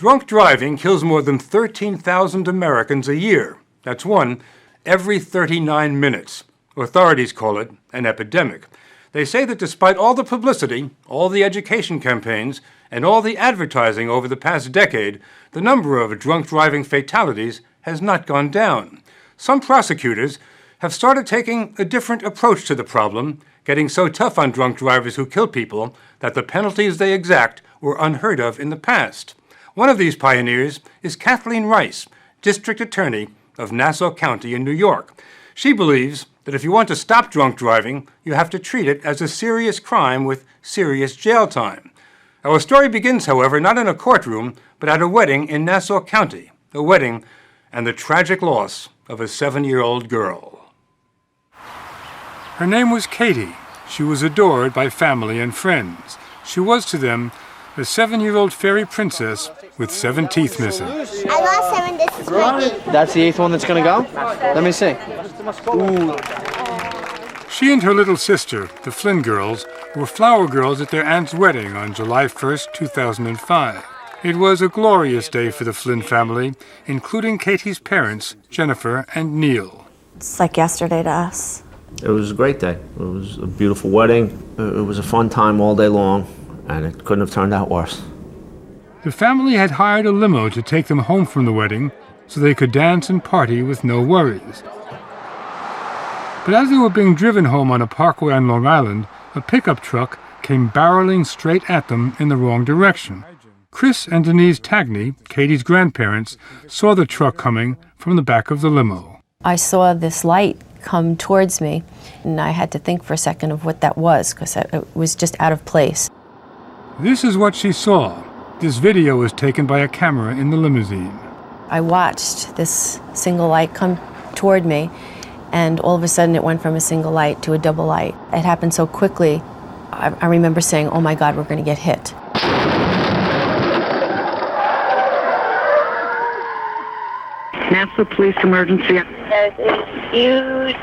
Drunk driving kills more than 13,000 Americans a year. That's one every 39 minutes. Authorities call it an epidemic. They say that despite all the publicity, all the education campaigns, and all the advertising over the past decade, the number of drunk driving fatalities has not gone down. Some prosecutors have started taking a different approach to the problem, getting so tough on drunk drivers who kill people that the penalties they exact were unheard of in the past. One of these pioneers is Kathleen Rice, District Attorney of Nassau County in New York. She believes that if you want to stop drunk driving, you have to treat it as a serious crime with serious jail time. Our story begins, however, not in a courtroom, but at a wedding in Nassau County, a wedding and the tragic loss of a 7-year-old girl. Her name was Katie. She was adored by family and friends. She was to them a 7-year-old fairy princess with 7 teeth missing. I lost 7, this is my 8th. That's the 8th one that's gonna go? Let me see. Ooh. She and her little sister, the Flynn girls, were flower girls at their aunt's wedding on July 1st, 2005. It was a glorious day for the Flynn family, including Katie's parents, Jennifer and Neil. It's like yesterday to us. It was a great day. It was a beautiful wedding. It was a fun time all day long, and it couldn't have turned out worse. The family had hired a limo to take them home from the wedding so they could dance and party with no worries. But as they were being driven home on a parkway on Long Island, a pickup truck came barreling straight at them in the wrong direction. Chris and Denise Tagney, Katie's grandparents, saw the truck coming from the back of the limo. I saw this light come towards me, and I had to think for a second of what that was, because it was just out of place. This is what she saw. This video was taken by a camera in the limousine. I watched this single light come toward me, and all of a sudden it went from a single light to a double light. It happened so quickly, I remember saying, "Oh my God, we're going to get hit." Nassau Police Emergency. There's a huge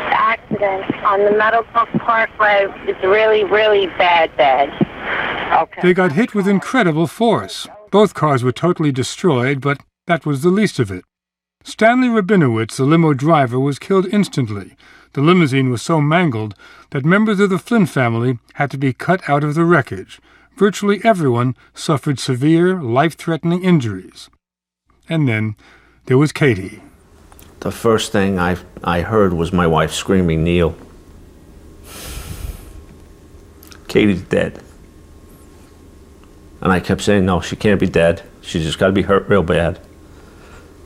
accident on the Meadowbrook Parkway. It's really, really bad. Okay. They got hit with incredible force. Both cars were totally destroyed, but that was the least of it. Stanley Rabinowitz, the limo driver, was killed instantly. The limousine was so mangled that members of the Flynn family had to be cut out of the wreckage. Virtually everyone suffered severe, life-threatening injuries. And then there was Katie. The first thing I heard was my wife screaming, "Neil, Katie's dead." And I kept saying, "No, she can't be dead. She's just got to be hurt real bad."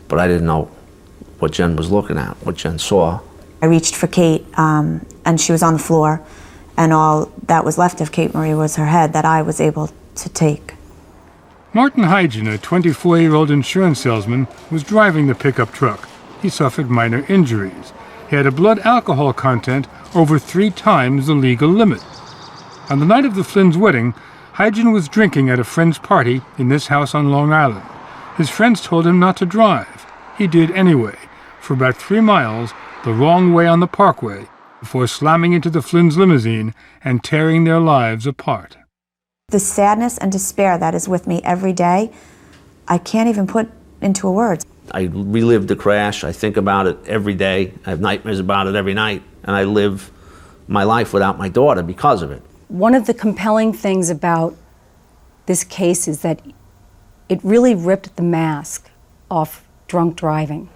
But I didn't know what Jen was looking at, what Jen saw. I reached for Kate, and she was on the floor, and all that was left of Kate Marie was her head that I was able to take. Martin Hygen, a 24-year-old insurance salesman, was driving the pickup truck. He suffered minor injuries. He had a blood alcohol content over 3 times the legal limit. On the night of the Flynn's wedding, Hygen was drinking at a friend's party in this house on Long Island. His friends told him not to drive. He did anyway, for about 3 miles, the wrong way on the parkway, before slamming into the Flynn's limousine and tearing their lives apart. The sadness and despair that is with me every day, I can't even put into words. I relive the crash. I think about it every day. I have nightmares about it every night. And I live my life without my daughter because of it. One of the compelling things about this case is that it really ripped the mask off drunk driving.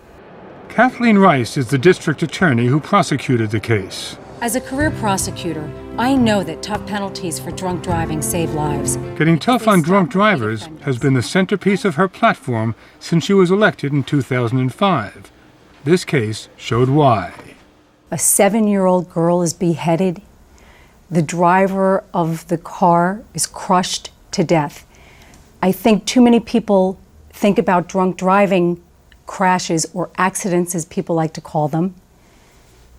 Kathleen Rice is the district attorney who prosecuted the case. As a career prosecutor, I know that tough penalties for drunk driving save lives. Getting tough on drunk drivers has been the centerpiece of her platform since she was elected in 2005. This case showed why. A 7-year-old girl is beheaded. The driver of the car is crushed to death. I think too many people think about drunk driving crashes, or accidents as people like to call them,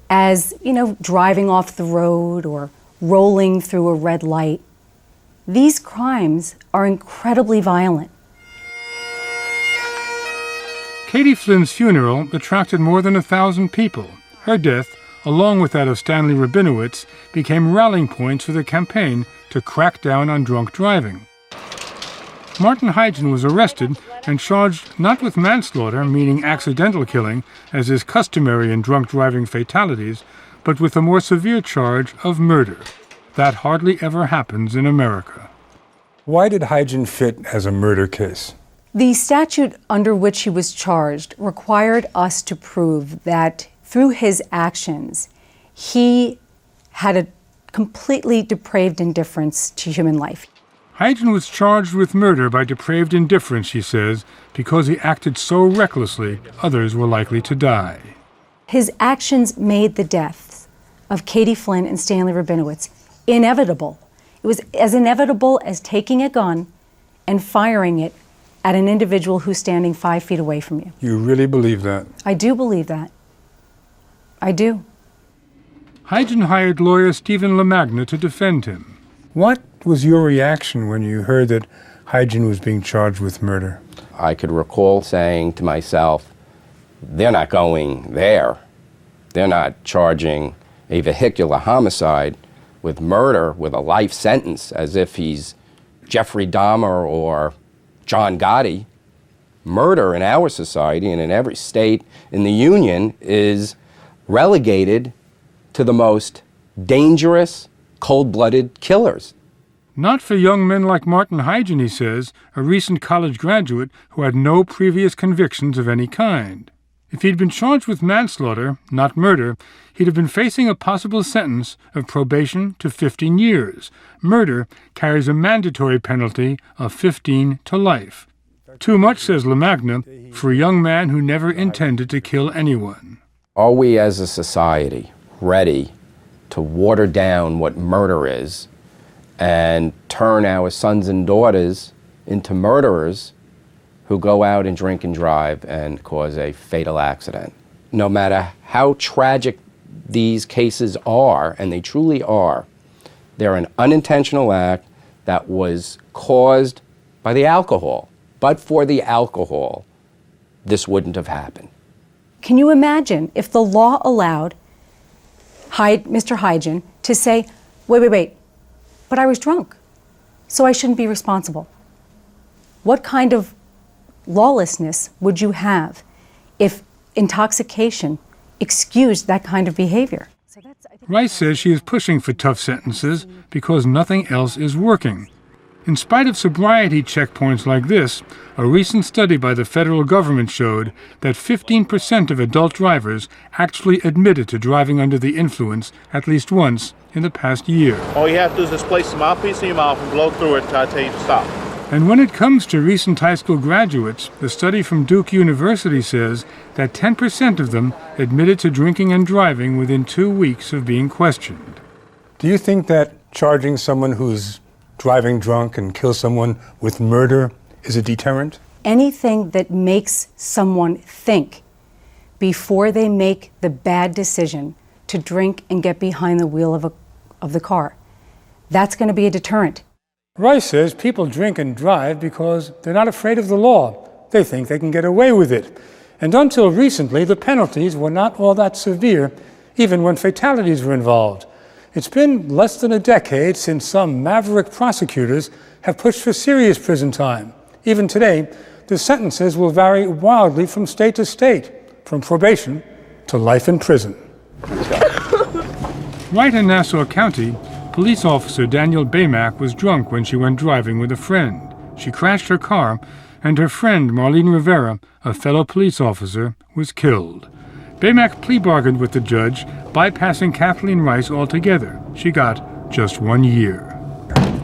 as, driving off the road or rolling through a red light. These crimes are incredibly violent. Katie Flynn's funeral attracted more than 1,000 people. Her death, along with that of Stanley Rabinowitz, became rallying points for the campaign to crack down on drunk driving. Martin Hygen was arrested and charged not with manslaughter, meaning accidental killing, as is customary in drunk driving fatalities, but with a more severe charge of murder. That hardly ever happens in America. Why did Hygen fit as a murder case? The statute under which he was charged required us to prove that through his actions, he had a completely depraved indifference to human life. Hygen was charged with murder by depraved indifference, she says, because he acted so recklessly others were likely to die. His actions made the deaths of Katie Flynn and Stanley Rabinowitz inevitable. It was as inevitable as taking a gun and firing it at an individual who's standing 5 feet away from you. You really believe that? I do believe that. I do. Hygen hired lawyer Stephen LaMagna to defend him. What was your reaction when you heard that Hygen was being charged with murder? I could recall saying to myself, they're not going there. They're not charging a vehicular homicide with murder with a life sentence as if he's Jeffrey Dahmer or John Gotti. Murder in our society and in every state in the Union is relegated to the most dangerous, cold-blooded killers. Not for young men like Martin Hygen, he says, a recent college graduate who had no previous convictions of any kind. If he'd been charged with manslaughter, not murder, he'd have been facing a possible sentence of probation to 15 years. Murder carries a mandatory penalty of 15 to life. Too much, says LaMagna, for a young man who never intended to kill anyone. Are we as a society ready to water down what murder is and turn our sons and daughters into murderers who go out and drink and drive and cause a fatal accident? No matter how tragic these cases are, and they truly are, they're an unintentional act that was caused by the alcohol. But for the alcohol, this wouldn't have happened. Can you imagine if the law allowed Mr. Hygen to say, wait, but I was drunk, so I shouldn't be responsible? What kind of lawlessness would you have if intoxication excused that kind of behavior? Rice says she is pushing for tough sentences because nothing else is working. In spite of sobriety checkpoints like this, a recent study by the federal government showed that 15% of adult drivers actually admitted to driving under the influence at least once in the past year. All you have to do is just place the mouthpiece in your mouth and blow through it until I tell you to stop. And when it comes to recent high school graduates, the study from Duke University says that 10% of them admitted to drinking and driving within 2 weeks of being questioned. Do you think that charging someone who's driving drunk and kill someone with murder is a deterrent? Anything that makes someone think before they make the bad decision to drink and get behind the wheel of the car, that's going to be a deterrent. Rice says people drink and drive because they're not afraid of the law. They think they can get away with it. And until recently, the penalties were not all that severe, even when fatalities were involved. It's been less than a decade since some maverick prosecutors have pushed for serious prison time. Even today, the sentences will vary wildly from state to state, from probation to life in prison. Right in Nassau County, police officer Danielle Baymack was drunk when she went driving with a friend. She crashed her car, and her friend Marlene Rivera, a fellow police officer, was killed. Baymack plea bargained with the judge, bypassing Kathleen Rice altogether. She got just 1 year.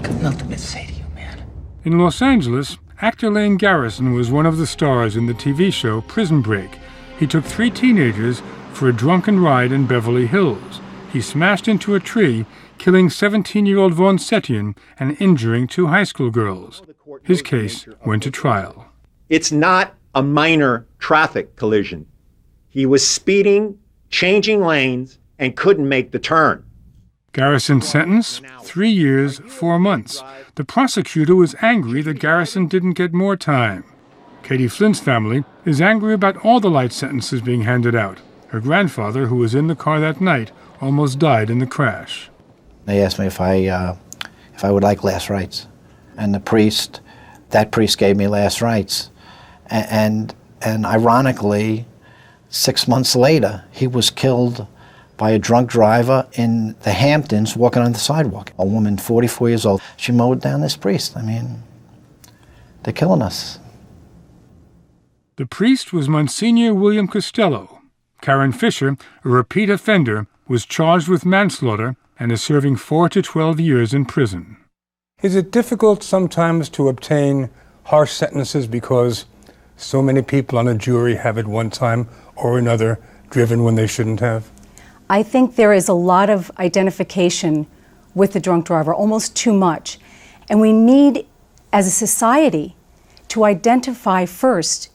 Got nothing to say to you, man. In Los Angeles, actor Lane Garrison was one of the stars in the TV show Prison Break. He took 3 teenagers for a drunken ride in Beverly Hills. He smashed into a tree, killing 17-year-old Vaughn Setien and injuring 2 high school girls. His case went to trial. It's not a minor traffic collision. He was speeding, changing lanes, and couldn't make the turn. Garrison Sentence, 3 years, 4 months. The prosecutor was angry that Garrison didn't get more time. Katie Flynn's family is angry about all the light sentences being handed out. Her grandfather, who was in the car that night, almost died in the crash. They asked me if I would like last rites. And the priest That priest gave me last rites. And ironically, 6 months later, he was killed by a drunk driver in the Hamptons walking on the sidewalk. A woman, 44 years old, she mowed down this priest. I mean, they're killing us. The priest was Monsignor William Costello. Karen Fisher, a repeat offender, was charged with manslaughter and is serving 4 to 12 years in prison. Is it difficult sometimes to obtain harsh sentences because so many people on a jury have at one time or another driven when they shouldn't have? I think there is a lot of identification with the drunk driver, almost too much. And we need, as a society, to identify first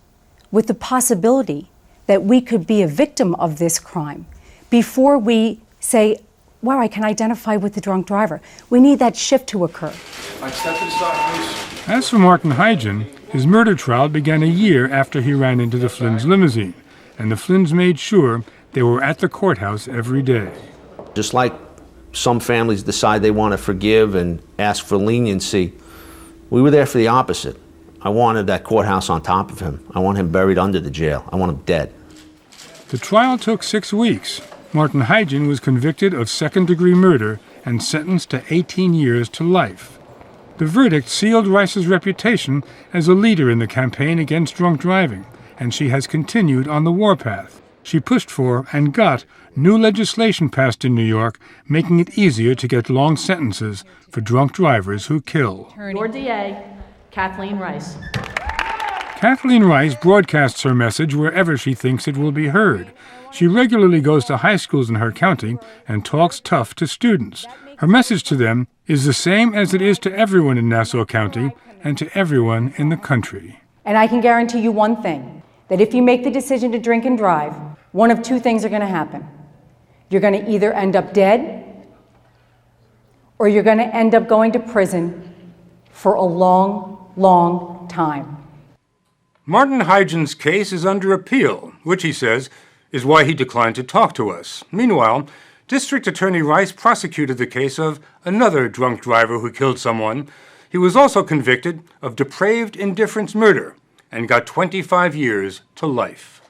with the possibility that we could be a victim of this crime before we say, wow, I can identify with the drunk driver. We need that shift to occur. As for Martin Hygen, his murder trial began a year after he ran into the Flynn's limousine, and the Flynn's made sure they were at the courthouse every day. Just like some families decide they want to forgive and ask for leniency, we were there for the opposite. I wanted that courthouse on top of him. I want him buried under the jail. I want him dead. The trial took 6 weeks. Martin Hygen was convicted of second-degree murder and sentenced to 18 years to life. The verdict sealed Rice's reputation as a leader in the campaign against drunk driving, and she has continued on the warpath. She pushed for and got new legislation passed in New York, making it easier to get long sentences for drunk drivers who kill. Your DA, Kathleen Rice. Kathleen Rice broadcasts her message wherever she thinks it will be heard. She regularly goes to high schools in her county and talks tough to students. Her message to them is the same as it is to everyone in Nassau County and to everyone in the country. And I can guarantee you one thing, that if you make the decision to drink and drive, one of two things are going to happen. You're going to either end up dead, or you're going to end up going to prison for a long, long time. Martin Hygen's case is under appeal, which he says is why he declined to talk to us. Meanwhile, District Attorney Rice prosecuted the case of another drunk driver who killed someone. He was also convicted of depraved indifference murder and got 25 years to life.